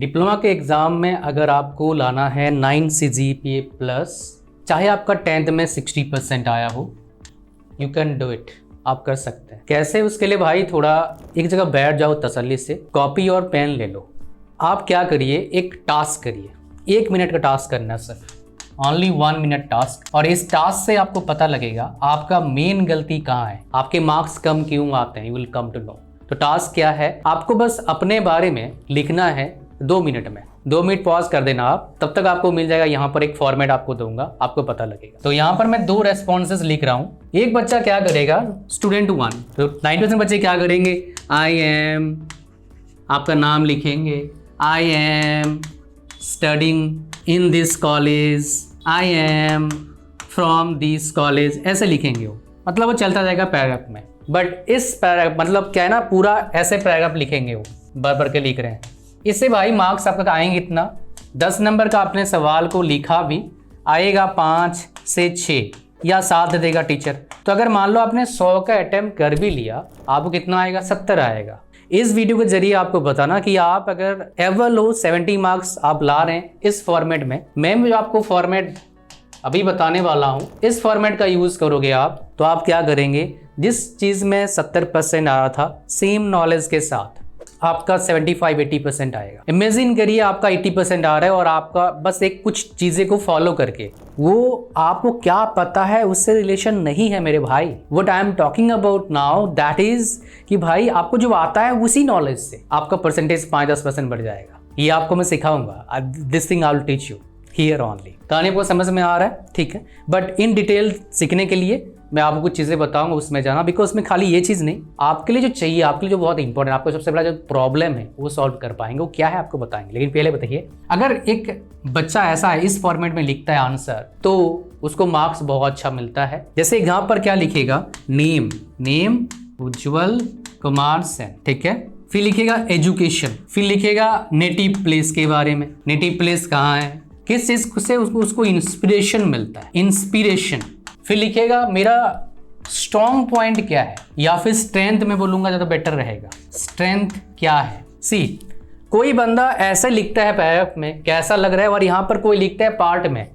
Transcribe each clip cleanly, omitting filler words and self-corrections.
Diploma के exam में अगर आपको लाना है 9 CGPA प्लस, चाहे आपका 10th में 60% आया हो, यू कैन डू इट, आप कर सकते हैं। कैसे? उसके लिए भाई थोड़ा एक जगह बैठ जाओ तसल्ली से, कॉपी और पेन ले लो। आप क्या करिए, एक टास्क करिए, 1 मिनट का टास्क करना है सिर्फ, ओनली 1 मिनट टास्क। और इस टास्क से आपको पता लगेगा आपका मेन गलती कहाँ है, आपके मार्क्स कम क्यों आते हैं, you will come to know. तो टास्क क्या है, आपको बस अपने बारे में लिखना है 2 मिनट में। 2 मिनट पॉज कर देना आप, तब तक आपको मिल जाएगा। यहाँ पर एक फॉर्मेट आपको दूंगा, आपको पता लगेगा। तो यहाँ पर मैं 2 रेस्पॉन्सेज लिख रहा हूँ। एक बच्चा क्या करेगा, स्टूडेंट 1, तो 90% बच्चे क्या करेंगे, आई एम, आपका नाम लिखेंगे, I am studying in this college, I am from this college, ऐसे लिखेंगे वो, मतलब वो चलता जाएगा पैराग्राफ में। बट इस पैराग्राफ मतलब क्या है ना, पूरा ऐसे पैराग्राफ लिखेंगे वो, भर के लिख रहे हैं। इससे भाई मार्क्स आपका आएंगे इतना, 10 नंबर का आपने सवाल को लिखा भी आएगा 5 से 6 या 7 दे देगा टीचर। तो अगर मान लो आपने 100 का अटेम्प्ट कर भी लिया, आपको कितना आएगा, 70 आएगा। इस वीडियो के जरिए आपको बताना कि आप अगर एवर लो 70 मार्क्स आप ला रहे हैं इस फॉर्मेट में, मैं जो आपको फॉर्मेट अभी बताने वाला हूं, इस फॉर्मेट का यूज करोगे आप, तो आप क्या करेंगे, जिस चीज में 70% आ रहा था, सेम नॉलेज के साथ आपका 75-80% आएगा। इमेजिन करिए आपका 80% आ रहा है और आपका बस एक कुछ चीजें को फॉलो करके, वो आपको क्या पता है उससे रिलेशन नहीं है मेरे भाई। What I am talking about now that is कि भाई आपको जो आता है उसी नॉलेज से आपका परसेंटेज 5-10% बढ़ जाएगा। ये आपको मैं सिखाऊंगा, this thing I will teach you here only. कहानी आपको समझ में आ रहा है, ठीक है? बट इन डिटेल सीखने के लिए मैं आपको कुछ चीज़ें बताऊंगा, उसमें जाना, बिकॉज उसमें खाली ये चीज़ नहीं, आपके लिए जो चाहिए, आपके लिए जो बहुत इंपॉर्टेंट, आपको सबसे बड़ा जो प्रॉब्लम है वो सॉल्व कर पाएंगे, वो क्या है आपको बताएंगे। लेकिन पहले बताइए, अगर एक बच्चा ऐसा है इस फॉर्मेट में लिखता है आंसर, तो उसको मार्क्स बहुत अच्छा मिलता है। जैसे यहाँ पर क्या लिखेगा, नेम उज्जवल कुमार सेन, ठीक है? फिर लिखेगा एजुकेशन, फिर लिखेगा नेटिव प्लेस के बारे में, नेटिव प्लेस कहाँ है, किस चीज से उसको इंस्पिरेशन मिलता है, इंस्पिरेशन। फिर लिखेगा मेरा स्ट्रॉन्ग पॉइंट क्या है, या फिर स्ट्रेंथ में बोलूंगा ज़्यादा बेटर रहेगा, स्ट्रेंथ क्या है। सी, कोई बंदा ऐसे लिखता है पैराग्राफ में, कैसा लग रहा है, और यहाँ पर कोई लिखता है पार्ट में,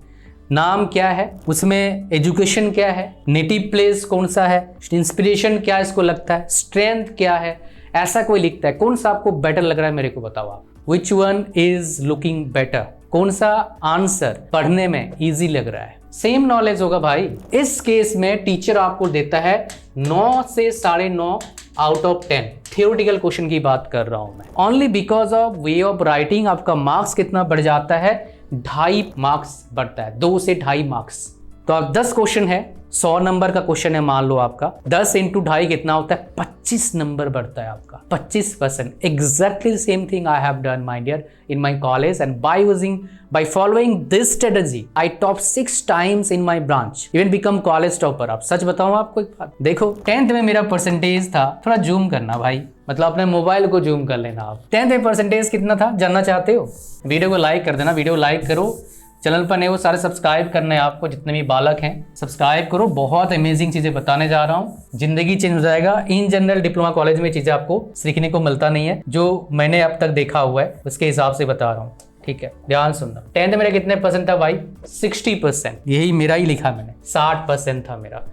नाम क्या है, उसमें एजुकेशन क्या है, नेटिव प्लेस कौन सा है, इंस्पिरेशन क्या इसको लगता है, स्ट्रेंथ क्या है, ऐसा कोई लिखता है। कौन सा आपको बेटर लग रहा है मेरे को बताओ आप, which one is looking better, कौन सा आंसर पढ़ने में इजी लग रहा है। सेम नॉलेज होगा भाई। इस केस में टीचर आपको देता है 9 से 9.5 आउट ऑफ 10। थियोरेटिकल क्वेश्चन की बात कर रहा हूं मैं। Only because of way of writing आपका मार्क्स कितना बढ़ जाता है, 2.5 मार्क्स बढ़ता है, 2 से 2.5 मार्क्स। तो अब 10 क्वेश्चन है, 100 नंबर का क्वेश्चन है मान लो आपका, 10 × 2.5 कितना होता है, 25 नंबर बढ़ता है आपका, 25%। Exactly same thing I have done my dear in my college, and by following this strategy I top 6 times in my branch, even become college topper। आप सच बताऊं आपको एक बात, देखो 10th में मेरा परसेंटेज था, थोड़ा जूम करना भाई, मतलब अपने मोबाइल को जूम कर लेना आप। 10th में परसेंटेज कितना था जानना चाहते हो, वीडियो को लाइक कर देना, वीडियो लाइक करो, चैनल पर नए वो सारे सब्सक्राइब करना है आपको, जितने भी बालक हैं सब्सक्राइब करो। बहुत अमेजिंग चीजें बताने जा रहा हूँ, जिंदगी चेंज हो जाएगा। इन जनरल डिप्लोमा कॉलेज में चीजें आपको सीखने को मिलता नहीं है, जो मैंने अब तक देखा हुआ है उसके हिसाब से बता रहा हूँ, ठीक है? ध्यान सुनना। 10th मेरा कितने परसेंट था भाई, 60%, यही मेरा ही लिखा मैंने, 60% था मेरा।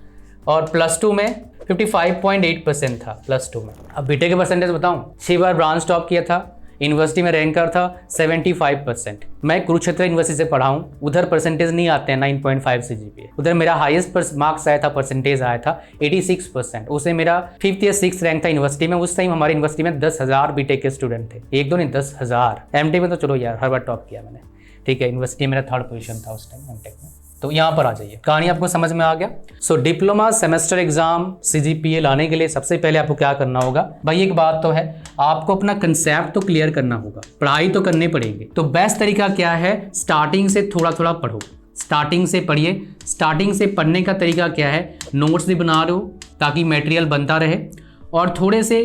और +2 में 55.8% था +2 में। अब बीटेक के परसेंटेज बताऊं, 6 बार ब्रांच टॉप किया था, यूनिवर्सिटी में रैंकर था 75%। मैं कुरुक्षेत्र यूनिवर्सिटी से पढ़ा हूँ, उधर परसेंटेज नहीं आते हैं 9.5 CGPA, उधर मेरा हाईएस्ट मार्क्स आया था, परसेंटेज आया था 86%। उसे मेरा 5th या 6th रैंक था यूनिवर्सिटी में। उस टाइम हमारी यूनिवर्सिटी में 10,000 बीटेक के स्टूडेंट थे, 1-2 नहीं 10,000। एमटेक में तो चलो यार हर बार टॉप किया मैंने, ठीक है? यूनिवर्सिटी मेरा 3rd पोजीशन था उस टाइम एमटेक में। तो यहाँ पर आ जाइए, कहानी आपको समझ में आ गया। सो डिप्लोमा सेमेस्टर एग्जाम CGPA लाने के लिए सबसे पहले आपको क्या करना होगा भाई, एक बात तो है, आपको अपना कंसेप्ट तो क्लियर करना होगा, पढ़ाई तो करनी पड़ेगी। तो बेस्ट तरीका क्या है, स्टार्टिंग से थोड़ा थोड़ा पढ़ो, स्टार्टिंग से पढ़िए। स्टार्टिंग से पढ़ने का तरीका क्या है, नोट्स भी बना रहे हो ताकि मटेरियल बनता रहे, और थोड़े से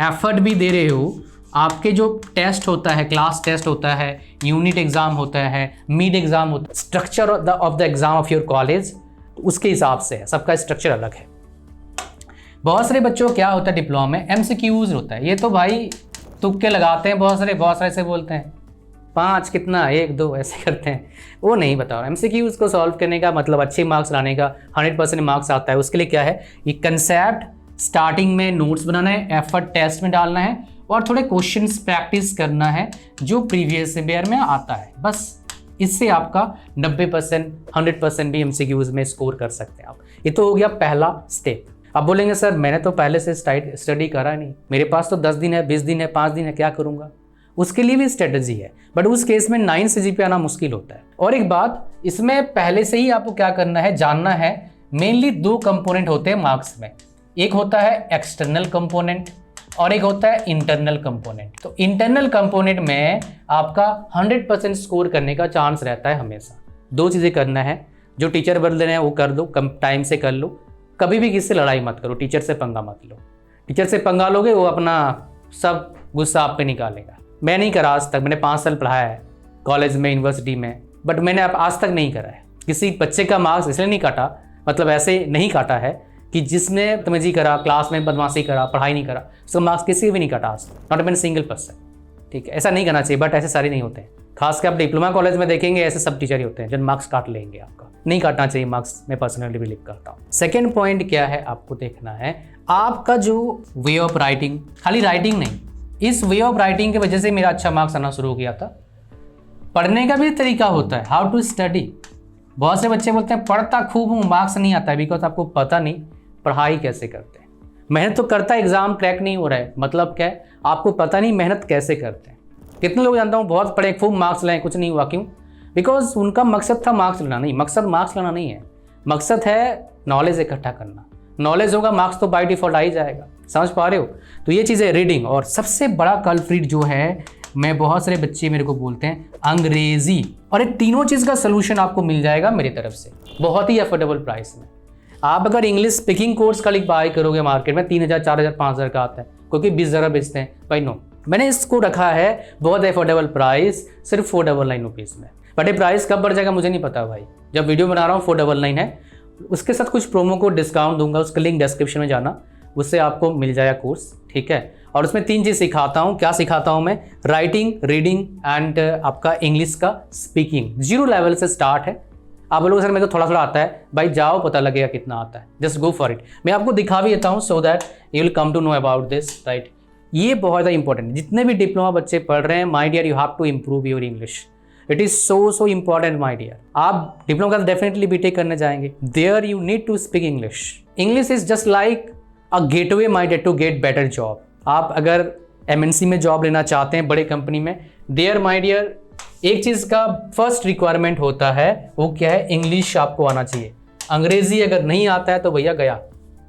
एफर्ट भी दे रहे हो। आपके जो टेस्ट होता है, क्लास टेस्ट होता है, यूनिट एग्जाम होता है, मिड एग्जाम होता है, structure of the exam of your college उसके हिसाब से है, सबका स्ट्रक्चर अलग है। बहुत सारे बच्चों को क्या होता है डिप्लोमा में, MCQs होता है। ये तो भाई तुक्के लगाते हैं, बहुत सारे से बोलते हैं 5 कितना 1 2 ऐसे करते हैं, वो नहीं बता रहा। MCQs को सॉल्व करने का मतलब अच्छे मार्क्स लाने का, 100% मार्क्स आता है, उसके लिए क्या है, ये कंसेप्ट स्टार्टिंग में नोट्स बनाना है, एफर्ट टेस्ट में डालना है और थोड़े क्वेश्चंस प्रैक्टिस करना है जो प्रीवियस ईयर में आता है। बस इससे आपका 90% 100% भी MCQs में स्कोर कर सकते हैं आप। ये तो हो गया पहला स्टेप। अब बोलेंगे सर मैंने तो पहले से स्टडी करा नहीं, मेरे पास तो 10 दिन है, 20 दिन है, 5 दिन है, क्या करूँगा? उसके लिए भी स्ट्रेटजी है, बट उस केस में 9 CGPA आना मुश्किल होता है। और एक बात, इसमें पहले से ही आपको क्या करना है, जानना है, मेनली 2 कंपोनेंट होते हैं मार्क्स में। एक होता है एक्सटर्नल कंपोनेंट और एक होता है इंटरनल कंपोनेंट। तो इंटरनल कंपोनेंट में आपका 100% स्कोर करने का चांस रहता है हमेशा। 2 चीज़ें करना है, जो टीचर बोल रहे हैं वो कर दो, कम टाइम से कर लो, कभी भी किसी से लड़ाई मत करो, टीचर से पंगा मत लो। टीचर से पंगा लोगे वो अपना सब गुस्सा आप पे निकालेगा। मैं नहीं करा आज तक, मैंने 5 साल पढ़ाया है कॉलेज में, यूनिवर्सिटी में, बट मैंने अब आज तक नहीं करा है। किसी बच्चे का मार्क्स इसलिए नहीं काटा, मतलब ऐसे नहीं काटा है कि जिसने तमीज़ी करा, क्लास में बदमाशी करा, पढ़ाई नहीं करा, उसका मार्क्स किसी भी नहीं काटा आज तक, नॉट इवन सिंगल पर्सन। ठीक है, ऐसा नहीं करना चाहिए, बट ऐसे सारे नहीं होते हैं। खासकर आप डिप्लोमा कॉलेज में देखेंगे ऐसे सब टीचर ही होते हैं जिन मार्क्स काट लेंगे आपका। नहीं काटना चाहिए मार्क्स, मैं पर्सनली बिलीव करता हूँ। सेकेंड पॉइंट क्या है, आपको देखना है आपका जो वे ऑफ राइटिंग, खाली राइटिंग नहीं, इस वे ऑफ राइटिंग की वजह से मेरा अच्छा मार्क्स आना शुरू हो गया था। पढ़ने का भी तरीका होता है, हाउ टू स्टडी। बहुत से बच्चे बोलते हैं पढ़ता खूब हूँ, मार्क्स नहीं आता है, बिकॉज आपको पता नहीं पढ़ाई कैसे करते हैं। मेहनत तो करता है, एग्जाम क्रैक नहीं हो रहा है, मतलब क्या है, आपको पता नहीं मेहनत कैसे करते हैं। कितने लोग जानता हूँ बहुत पढ़े, खूब मार्क्स लाए, कुछ नहीं हुआ, क्यों? बिकॉज उनका मकसद था मार्क्स लाना। नहीं, मकसद मार्क्स लाना नहीं है, मकसद है नॉलेज इकट्ठा करना। नॉलेज होगा, मार्क्स तो बाय डिफॉल्ट आ ही जाएगा। समझ पा रहे हो? तो ये चीज़ है रीडिंग। और सबसे बड़ा कल्प्रिट जो है, मैं बहुत सारे बच्चे मेरे को बोलते हैं अंग्रेजी, और ये तीनों चीज़ का सोल्यूशन आपको मिल जाएगा मेरी तरफ से बहुत ही अफोर्डेबल प्राइस में। आप अगर इंग्लिश स्पीकिंग कोर्स का बाय करोगे मार्केट में 3000, 4000, 5000 का आता है, क्योंकि 20,000 बेचते हैं भाई। नो, मैंने इसको रखा है बहुत अफोर्डेबल प्राइस, सिर्फ 499 रुपीज़ में। बट ये प्राइस कब बढ़ जाएगा मुझे नहीं पता भाई। जब वीडियो बना रहा हूँ 499 है, उसके साथ कुछ प्रोमो कोड डिस्काउंट दूंगा, उसका लिंक डिस्क्रिप्शन में जाना, उससे आपको मिल जाएगा कोर्स। ठीक है, और उसमें 3 चीज़ सिखाता हूँ। क्या सिखाता हूँ मैं? राइटिंग, रीडिंग एंड आपका इंग्लिश का स्पीकिंग। 0 लेवल से स्टार्ट है। आप बोलोगे सर मेरे को थोड़ा थोड़ा आता है, भाई जाओ पता लगेगा कितना आता है, जस्ट गो फॉर इट। मैं आपको दिखा भी देता हूँ so that you will come to know about this, right. ये बहुत ज़्यादा इंपॉर्टेंट है। जितने भी डिप्लोमा बच्चे पढ़ रहे हैं, my dear, you have to improve your English. It is so important my dear. आप डिप्लोमा का डेफिनेटली बीटेक करने जाएंगे, there you need to speak English. English is just like a gateway my dear to get better job. आप अगर MNC में job लेना चाहते हैं, बड़े कंपनी में, देयर माय डियर एक चीज़ का फर्स्ट रिक्वायरमेंट होता है, वो क्या है? इंग्लिश आपको आना चाहिए। अंग्रेजी अगर नहीं आता है तो भैया गया,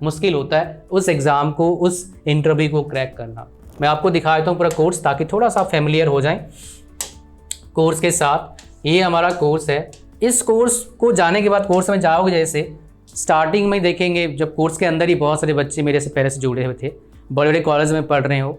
मुश्किल होता है उस एग्ज़ाम को, उस इंटरव्यू को क्रैक करना। मैं आपको दिखा देता हूँ पूरा कोर्स, ताकि थोड़ा सा फेमिलियर हो जाएं कोर्स के साथ। ये हमारा कोर्स है। इस कोर्स को जाने के बाद, कोर्स में जाओगे जैसे, स्टार्टिंग में देखेंगे, जब कोर्स के अंदर ही बहुत सारे बच्चे मेरे से पहले से जुड़े हुए थे, बड़े बड़े कॉलेज में पढ़ रहे हो,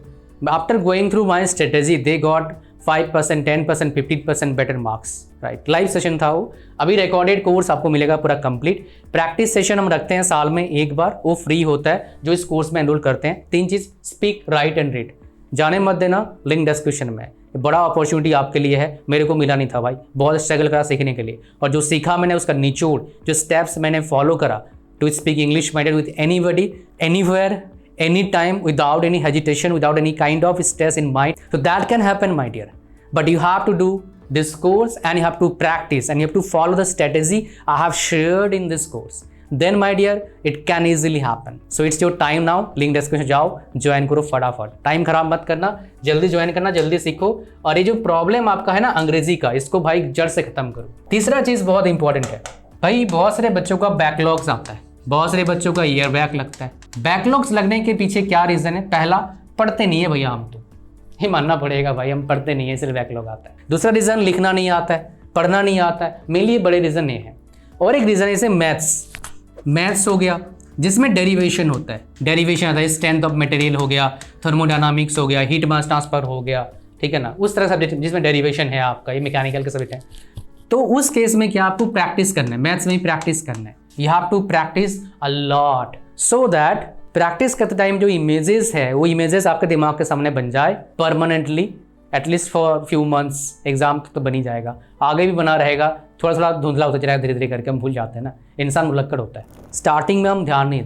after going through my strategy they got 5%, 10%, 15% better marks, right. Live session था वो। अभी रिकॉर्डेड कोर्स आपको मिलेगा पूरा कंप्लीट। प्रैक्टिस सेशन हम रखते हैं साल में एक बार, वो फ्री होता है जो इस कोर्स में एनरोल करते हैं। 3 चीज़, स्पीक, राइट एंड रीड। जाने मत देना, लिंक डिस्क्रिप्शन में। बड़ा अपॉर्चुनिटी आपके लिए है, मेरे को मिला नहीं था भाई, बहुत स्ट्रगल करा सीखने के लिए, और जो सीखा मैंने उसका निचोड़, जो स्टेप्स मैंने फॉलो करा to speak English minded with anybody, anywhere, anytime, without any hesitation, without any kind of stress in mind. So that can happen, my dear. But you have to do this course and you have to practice and you have to follow the strategy I have shared in this course. Then, my dear, it can easily happen. So it's your time now. Link description जाओ, join करो फटाफट। Time खराब मत करना, जल्दी join करना, जल्दी सीखो। और ये जो प्रॉब्लम आपका है ना अंग्रेजी का, इसको भाई जड़ से खत्म करो। तीसरा चीज़ बहुत इंपॉर्टेंट है भाई, बहुत सारे बच्चों का बैकलॉग्स आता है, बहुत सारे बच्चों का ईयर बैक लगता है। बैकलॉग्स लगने के पीछे क्या रीज़न है? पहला, पढ़ते नहीं है भैया, हम तो ये मानना पड़ेगा भाई, हम पढ़ते नहीं है इसलिए बैकलॉग आता है। दूसरा रीज़न, लिखना नहीं आता है, पढ़ना नहीं आता है। मेरे लिए बड़े रीज़न ये है। और एक रीज़न जैसे मैथ्स हो गया, जिसमें डेरिवेशन होता है। डेरिवेशन आता है, स्ट्रेंथ ऑफ मटेरियल हो गया, थर्मोडायनामिक्स हो गया, हीट मास ट्रांसफर हो गया, ठीक है ना, उस तरह सब्जेक्ट जिसमें डेरिवेशन है आपका, ये मैकेनिकल के सब्जेक्ट है। तो उस केस में क्या आपको प्रैक्टिस करना है, मैथ्स में ही प्रैक्टिस करना है। You have to practise a lot so that practice करते टाइम जो इमेजेस है वो इमेजेस आपके दिमाग के सामने बन जाए permanently, at least for few months, exam तो बन ही जाएगा, आगे भी बना रहेगा, थोड़ा थोड़ा धुंधला होता जाएगा, धीरे धीरे करके हम भूल जाते हैं ना, इंसान भुलक्कड़ होता है। स्टार्टिंग में हम ध्यान नहीं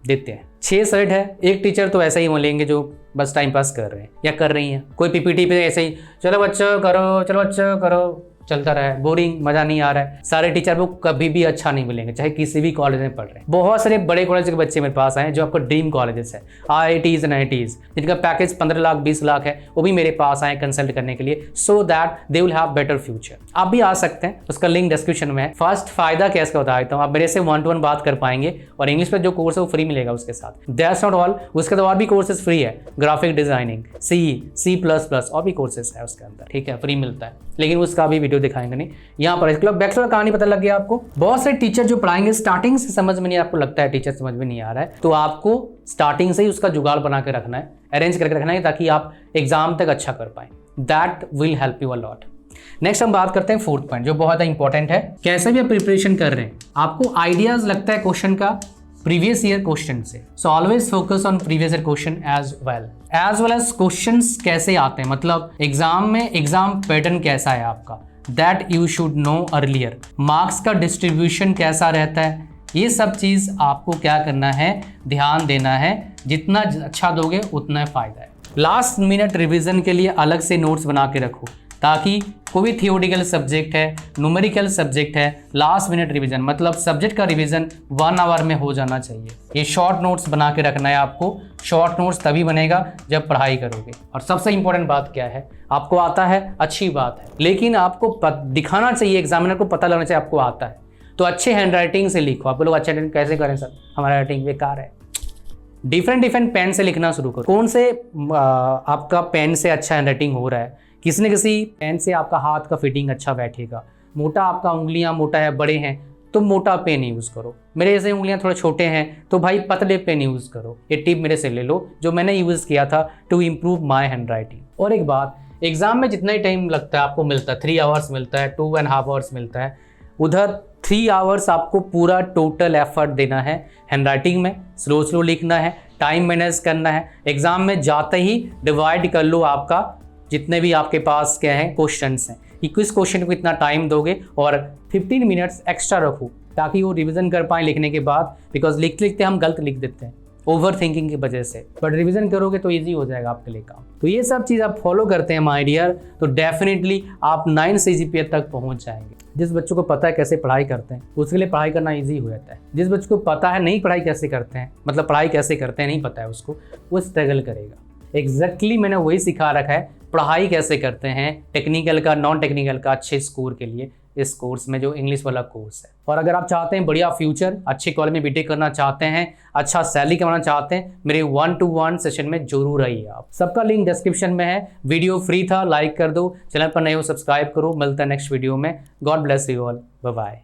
देते हैं। 6 सेट है, एक टीचर तो ऐसा ही मिलेंगे जो बस टाइम पास कर रहे हैं या कर रही हैं, कोई पीपीटी पे ऐसे ही चलो बच्चों करो, चलो बच्चों करो, चलता रहा है, बोरिंग, मजा नहीं आ रहा है। सारे टीचर वो कभी भी अच्छा नहीं मिलेंगे, चाहे किसी भी कॉलेज में पढ़ रहे हैं। बहुत सारे बड़े कॉलेज के बच्चे मेरे पास आए जो आपको ड्रीम कॉलेजेस है, IITs एंड IITs, जिनका पैकेज 15 लाख 20 लाख है, वो भी मेरे पास आए कंसल्ट करने के लिए, so that they will have better future. आप भी आ सकते हैं, उसका लिंक डिस्क्रिप्शन में है। फर्स्ट फायदा क्या इसका बता देता हूँ, आप मेरे से 1-to-1 बात कर पाएंगे और इंग्लिश पर जो कोर्स है वो फ्री मिलेगा उसके साथ। दैट्स नॉट ऑल, उसके तो और भी कोर्सेज फ्री है, ग्राफिक डिजाइनिंग, C++ और भी कोर्सेज है उसके अंदर, ठीक है, फ्री मिलता है, लेकिन उसका भी वीडियो दिखाएंगे नहीं यहाँ पर। इसके बैकस्टोरी कहानी पता लग गया आपको। बहुत सारे टीचर जो पढ़ाएंगे स्टार्टिंग से समझ में नहीं, आपको लगता है टीचर समझ में नहीं आ रहा है, तो आपको स्टार्टिंग से ही उसका जुगाड़ बना के रखना है, अरेंज करके रखना है, ताकि आप एग्जाम तक अच्छा कर पाए। That will help you a lot. Next हम बात करते हैं 4th पॉइंट, जो बहुत इंपॉर्टेंट है। कैसे भी आप प्रिपरेशन कर रहे हैं, आपको आइडियाज लगता है क्वेश्चन का प्रीवियस ईयर क्वेश्चन से, so always focus on previous year question as well as questions कैसे आते हैं, मतलब एग्जाम में एग्जाम पैटर्न कैसा है आपका, that you should know earlier. Marks का डिस्ट्रीब्यूशन कैसा रहता है, ये सब चीज़ आपको क्या करना है, ध्यान देना है। जितना अच्छा दोगे उतना फायदा है। लास्ट मिनट रिवीजन के लिए अलग से नोट्स बना के रखो, ताकि कोई थियोरिटिकल सब्जेक्ट है, न्यूमेरिकल सब्जेक्ट है, लास्ट मिनट रिवीजन, मतलब सब्जेक्ट का रिवीजन 1 आवर में हो जाना चाहिए। ये शॉर्ट नोट्स बना के रखना है आपको। शॉर्ट नोट्स तभी बनेगा जब पढ़ाई करोगे। और सबसे इंपॉर्टेंट बात क्या है, आपको आता है, अच्छी बात है, लेकिन आपको दिखाना चाहिए, एग्जामिनर को पता लगना चाहिए आपको आता है। तो अच्छे हैंड राइटिंग से लिखो। आप लोग अच्छे हैंड कैसे करें सर, हमारा राइटिंग बेकार है। डिफरेंट पेन से लिखना शुरू करो। कौन से आपका पेन से अच्छा हैंड राइटिंग हो रहा है, किसी न किसी पेन से आपका हाथ का फिटिंग अच्छा बैठेगा। मोटा आपका उंगलियां मोटा है, बड़े हैं, तो मोटा पेन यूज़ करो। मेरे जैसे उंगलियां थोड़े छोटे हैं तो भाई पतले पेन यूज़ करो। ये टिप मेरे से ले लो, जो मैंने यूज़ किया था to improve my handwriting. और एक बात, एग्जाम में जितना ही टाइम लगता है आपको मिलता है, 3 आवर्स मिलता है, 2.5 आवर्स मिलता है, उधर 3 आवर्स आपको पूरा टोटल एफर्ट देना है हैंड राइटिंग में। स्लो लिखना है, टाइम मैनेज करना है। एग्जाम में जाते ही डिवाइड कर लो आपका जितने भी आपके पास क्या है क्वेश्चंस हैं, कि किस क्वेश्चन को कितना टाइम दोगे, और 15 मिनट्स एक्स्ट्रा रखो ताकि वो रिवीजन कर पाए लिखने के बाद। बिकॉज लिखते हम गलत लिख देते हैं ओवर थिंकिंग की वजह से, बट रिवीजन करोगे तो ईजी हो जाएगा आपके लिए काम। तो ये सब चीज़ आप फॉलो करते हैं माय डियर, तो डेफिनेटली आप 9 CGPA तक पहुंच जाएंगे। जिस बच्चों को पता है कैसे पढ़ाई करते हैं उसके लिए पढ़ाई करना ईजी हो जाता है। जिस बच्चों को पता है नहीं पढ़ाई कैसे करते हैं, मतलब पढ़ाई कैसे करते हैं नहीं पता है उसको, वो स्ट्रगल करेगा। एग्जैक्टली मैंने वही सिखा रखा है, पढ़ाई कैसे करते हैं टेक्निकल का, नॉन टेक्निकल का, अच्छे स्कोर के लिए इस कोर्स में, जो इंग्लिश वाला कोर्स है। और अगर आप चाहते हैं बढ़िया फ्यूचर, अच्छे कॉलेज में बीटेक करना चाहते हैं, अच्छा सैलरी कमाना चाहते हैं, मेरे 1-to-1 सेशन में जरूर आइए आप। सबका लिंक डिस्क्रिप्शन में है। वीडियो फ्री था, लाइक कर दो, चैनल पर नए हो सब्सक्राइब करो। मिलता है नेक्स्ट वीडियो में। God bless you all, bye bye.